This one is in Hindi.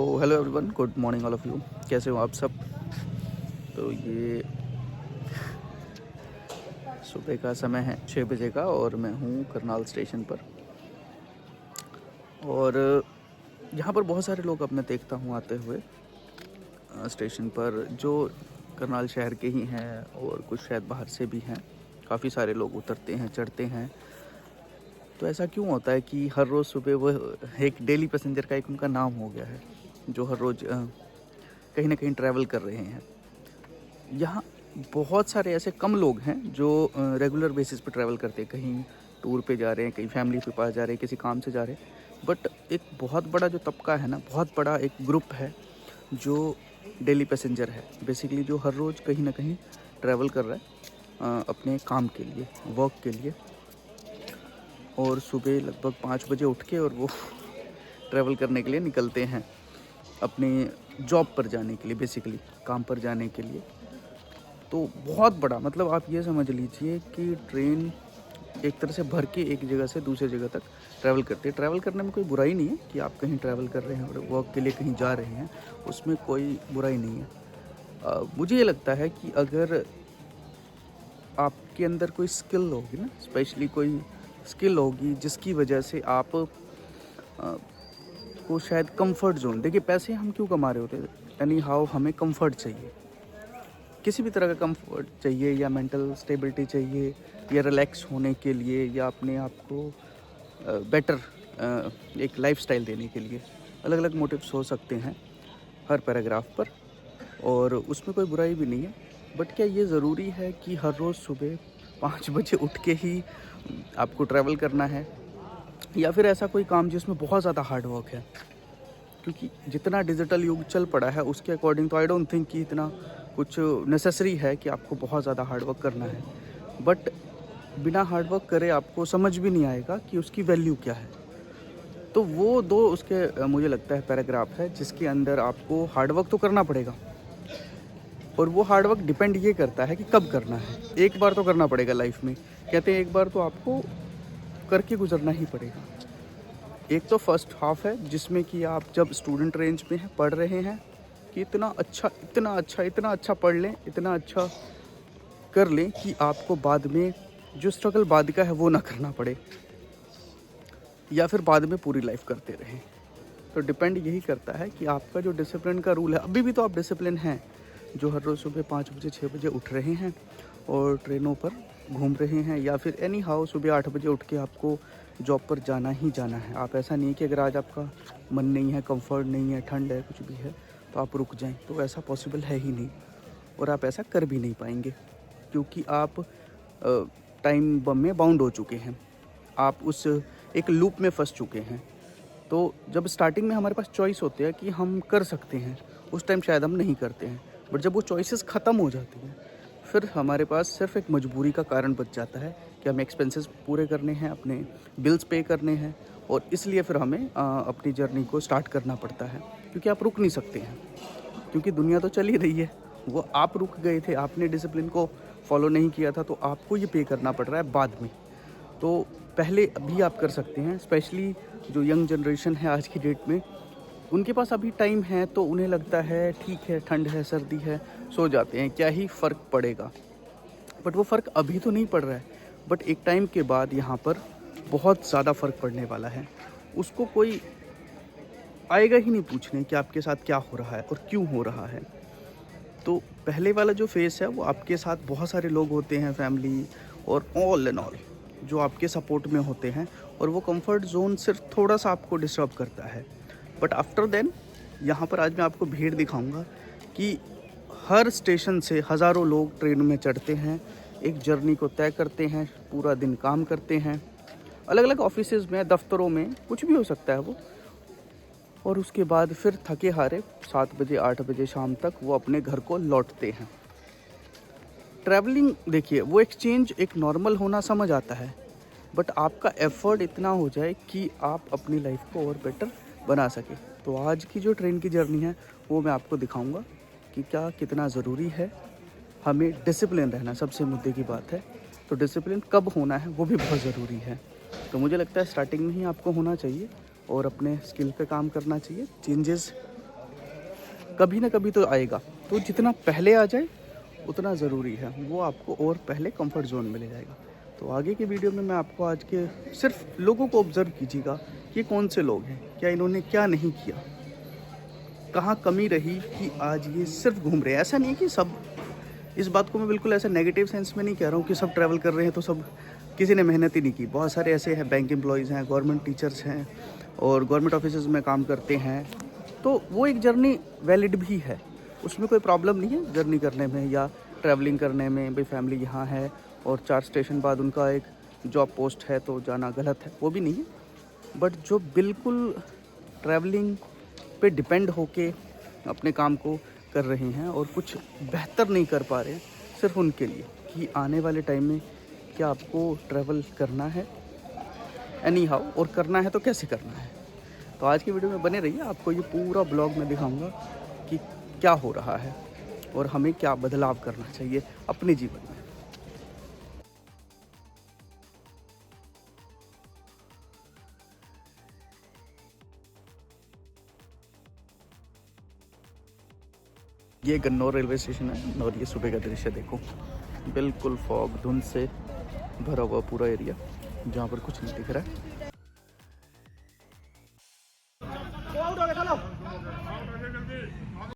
तो hello everyone, good morning all of you. कैसे हो आप सब? तो ये सुबह का समय है 6 बजे का और मैं हूँ करनाल स्टेशन पर। और यहाँ पर बहुत सारे लोग अब मैं देखता हूँ आते हुए स्टेशन पर, जो करनाल शहर के ही हैं और कुछ शायद बाहर से भी हैं। काफ़ी सारे लोग उतरते हैं, चढ़ते हैं। तो ऐसा क्यों होता है कि हर रोज़ सुबह वो एक डेली पैसेंजर का एक उनका नाम हो गया है, जो हर रोज़ कहीं ना कहीं ट्रैवल कर रहे हैं। यहाँ बहुत सारे ऐसे कम लोग हैं जो रेगुलर बेसिस पे ट्रैवल करते हैं, कहीं टूर पे जा रहे हैं, कहीं फैमिली के पास जा रहे हैं, किसी काम से जा रहे हैं। बट एक बहुत बड़ा जो तबका है ना, बहुत बड़ा एक ग्रुप है जो डेली पैसेंजर है, बेसिकली जो हर रोज़ कहीं ना कहीं ट्रैवल कर रहा है अपने काम के लिए, वर्क के लिए। और सुबह लगभग 5 बजे उठ के और वो ट्रैवल करने के लिए निकलते हैं अपने जॉब पर जाने के लिए, बेसिकली काम पर जाने के लिए। तो बहुत बड़ा, मतलब आप ये समझ लीजिए कि ट्रेन एक तरह से भर के एक जगह से दूसरी जगह तक ट्रैवल करती है। ट्रैवल करने में कोई बुराई नहीं है कि आप कहीं ट्रैवल कर रहे हैं और वर्क के लिए कहीं जा रहे हैं, उसमें कोई बुराई नहीं है। मुझे ये लगता है कि अगर आपके अंदर कोई स्किल होगी ना, स्पेशली कोई स्किल होगी जिसकी वजह से आप को शायद कंफर्ट जोन, देखिए पैसे हम क्यों कमा रहे होते हैं, एनी हाउ हमें कंफर्ट चाहिए, किसी भी तरह का कंफर्ट चाहिए, या मेंटल स्टेबिलिटी चाहिए, या रिलैक्स होने के लिए, या अपने आप को बेटर एक लाइफस्टाइल देने के लिए। अलग अलग मोटिव्स हो सकते हैं हर पैराग्राफ पर, और उसमें कोई बुराई भी नहीं है। बट क्या ये ज़रूरी है कि हर रोज़ सुबह 5 बजे उठ के ही आपको ट्रैवल करना है, या फिर ऐसा कोई काम जिसमें बहुत ज़्यादा हार्ड वर्क है? क्योंकि जितना डिजिटल युग चल पड़ा है उसके अकॉर्डिंग तो आई डोंट थिंक कि इतना कुछ नेसेसरी है कि आपको बहुत ज़्यादा हार्ड वर्क करना है। बट बिना हार्ड वर्क करे आपको समझ भी नहीं आएगा कि उसकी वैल्यू क्या है। तो वो दो उसके मुझे लगता है पैराग्राफ है जिसके अंदर आपको हार्ड वर्क तो करना पड़ेगा, और वो हार्ड वर्क डिपेंड ये करता है कि कब करना है। एक बार तो करना पड़ेगा लाइफ में, कहते हैं एक बार तो आपको करके गुजरना ही पड़ेगा। एक तो फर्स्ट हाफ है जिसमें कि आप जब स्टूडेंट रेंज में हैं, पढ़ रहे हैं, कि इतना अच्छा इतना अच्छा इतना अच्छा पढ़ लें, इतना अच्छा कर लें कि आपको बाद में जो स्ट्रगल बाद का है वो ना करना पड़े, या फिर बाद में पूरी लाइफ करते रहें। तो डिपेंड यही करता है कि आपका जो डिसिप्लिन का रूल है, अभी भी तो आप डिसिप्लिन हैं, जो हर रोज़ सुबह 5 बजे 6 बजे उठ रहे हैं और ट्रेनों पर घूम रहे हैं, या फिर एनी हाउ सुबह 8 बजे उठ के आपको जॉब पर जाना ही जाना है। आप ऐसा नहीं कि अगर आज आपका मन नहीं है, कंफर्ट नहीं है, ठंड है, कुछ भी है, तो आप रुक जाएं, तो ऐसा पॉसिबल है ही नहीं, और आप ऐसा कर भी नहीं पाएंगे, क्योंकि आप टाइम बम में बाउंड हो चुके हैं, आप उस एक लूप में फंस चुके हैं। तो जब स्टार्टिंग में हमारे पास चॉइस होते हैं कि हम कर सकते हैं, उस टाइम शायद हम नहीं करते हैं। बट जब वो चॉइसेस ख़त्म हो जाती हैं, फिर हमारे पास सिर्फ एक मजबूरी का कारण बच जाता है कि हमें एक्सपेंसेस पूरे करने हैं, अपने बिल्स पे करने हैं, और इसलिए फिर हमें अपनी जर्नी को स्टार्ट करना पड़ता है, क्योंकि आप रुक नहीं सकते हैं, क्योंकि दुनिया तो चल ही रही है। वो आप रुक गए थे, आपने डिसिप्लिन को फॉलो नहीं किया था, तो आपको ये पे करना पड़ रहा है बाद में। तो पहले भी आप कर सकते हैं, स्पेशली जो यंग जनरेशन है आज की डेट में, उनके पास अभी टाइम है, तो उन्हें लगता है ठीक है, ठंड है, सर्दी है, सो जाते हैं, क्या ही फ़र्क पड़ेगा। बट वो फ़र्क अभी तो नहीं पड़ रहा है, बट एक टाइम के बाद यहाँ पर बहुत ज़्यादा फ़र्क पड़ने वाला है। उसको कोई आएगा ही नहीं पूछने कि आपके साथ क्या हो रहा है और क्यों हो रहा है। तो पहले वाला जो फेस है वो आपके साथ बहुत सारे लोग होते हैं, फैमिली और ऑल एंड ऑल, जो आपके सपोर्ट में होते हैं, और वो कंफर्ट जोन सिर्फ थोड़ा सा आपको डिस्टर्ब करता है। बट आफ्टर देन यहाँ पर आज मैं आपको भीड़ दिखाऊंगा कि हर स्टेशन से हज़ारों लोग ट्रेन में चढ़ते हैं, एक जर्नी को तय करते हैं, पूरा दिन काम करते हैं, अलग अलग ऑफिसेज में, दफ्तरों में, कुछ भी हो सकता है वो। और उसके बाद फिर थके हारे 7 बजे 8 बजे शाम तक वो अपने घर को लौटते हैं। ट्रैवलिंग देखिए, वो एक्सचेंज एक नॉर्मल होना समझ आता है, बट आपका एफर्ट इतना हो जाए कि आप अपनी लाइफ को और बेटर बना सके। तो आज की जो ट्रेन की जर्नी है वो मैं आपको दिखाऊंगा कि क्या कितना ज़रूरी है हमें डिसिप्लिन रहना, सबसे मुद्दे की बात है। तो डिसिप्लिन कब होना है वो भी बहुत ज़रूरी है। तो मुझे लगता है स्टार्टिंग में ही आपको होना चाहिए और अपने स्किल पे काम करना चाहिए। चेंजेस कभी ना कभी तो आएगा। तो जितना पहले आ जाए उतना ज़रूरी है, वो आपको और पहले कंफर्ट ज़ोन में ले जाएगा। तो आगे की वीडियो में मैं आपको आज के सिर्फ लोगों को ऑब्ज़र्व कीजिएगा कि ये कौन से लोग हैं, क्या इन्होंने क्या नहीं किया, कहाँ कमी रही कि आज ये सिर्फ घूम रहे हैं। ऐसा नहीं है कि सब, इस बात को मैं बिल्कुल ऐसा नेगेटिव सेंस में नहीं कह रहा हूँ कि सब ट्रैवल कर रहे हैं तो सब किसी ने मेहनत ही नहीं की। बहुत सारे ऐसे हैं, बैंक एम्प्लॉयज़ हैं, गवर्नमेंट टीचर्स हैं और गवर्नमेंट ऑफिसेज़ में काम करते हैं, तो वो एक जर्नी वैलिड भी है, उसमें कोई प्रॉब्लम नहीं है जर्नी करने में या ट्रैवलिंग करने में। भाई फैमिली यहाँ है और 4 स्टेशन बाद उनका एक जॉब पोस्ट है तो जाना गलत है, वो भी नहीं है। बट जो बिल्कुल ट्रैवलिंग पे डिपेंड होके अपने काम को कर रहे हैं और कुछ बेहतर नहीं कर पा रहे हैं, सिर्फ उनके लिए कि आने वाले टाइम में क्या आपको ट्रैवल करना है एनी हाउ, और करना है तो कैसे करना है। तो आज की वीडियो में बने रहिए, आपको ये पूरा ब्लॉग मैं दिखाऊंगा कि क्या हो रहा है और हमें क्या बदलाव करना चाहिए अपने जीवन में। ये गन्नौर रेलवे स्टेशन है और ये सुबह का दृश्य देखो, बिल्कुल फॉग धुंध से भरा हुआ पूरा एरिया, जहाँ पर कुछ नहीं दिख रहा है।